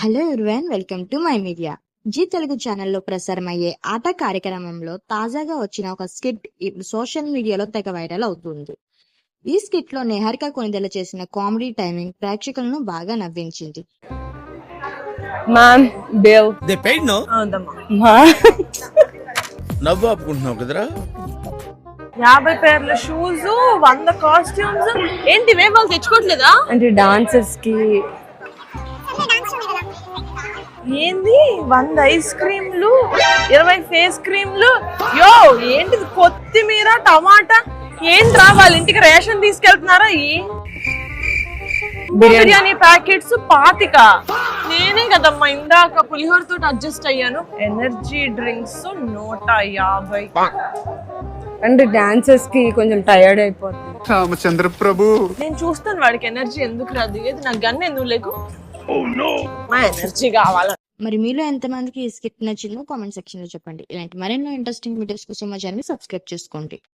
Hello everyone, welcome to my media. Zee Telugu ఛానల్లో ప్రసారమయ్యే ఆట కార్యక్రమంలో తాజాగా వచ్చిన ఒక స్కిట్ సోషల్ మీడియాలో తెగ వైరల్ అవుతుంది. ఈ స్కిట్ లో నిహారిక కొనిదెల చేసిన కామెడీ టైమింగ్ ప్రేక్షకులను బాగా నవ్వించింది. Ma'am bill they paid no మా నవ్వు ఆపుకుంటున్నావు కదరా 50 పేర్ల షూస్ 100 కాస్ట్యూమ్స్ ఏంటి ఇవే వాళ్ళు తెచ్చుకోవట్లేదా? అంటే డాన్సర్స్ కి ఏంది 100 ఐస్ క్రీమ్లు 20 ఫేస్ క్రీమ్లు యో ఏంటిది కొత్తిమీర టమాటా ఏంట్రా వాళ్ళ ఇంటికి రేషన్ తీసుకెళ్తున్నారా? బిర్యానీ ప్యాకెట్స్ 25. నేనే కదమ్మా ఇందాక పులిహోర తోటి అడ్జస్ట్ అయ్యాను. Energy drinks 150. అంటే డాన్సర్స్ కి కొంచెం టైర్డ్ అయిపోతుంది. రామచంద్ర ప్రభు, నేను చూస్తాను వాడికి ఎనర్జీ ఎందుకు రాదు. ఏది నాకు గన్ ఎందుకు లేకు మా ఎనర్జీ కావాల. మరి మీలో ఎంతమందికి ఈ స్కిట్ నచ్చిందో కామెంట్ సెక్షన్ లో చెప్పండి. ఇలాంటి మరెన్నో ఇంట్రెస్టింగ్ వీడియోస్ కోసం మా ఛానల్ సబ్స్క్రైబ్ చేసుకోండి.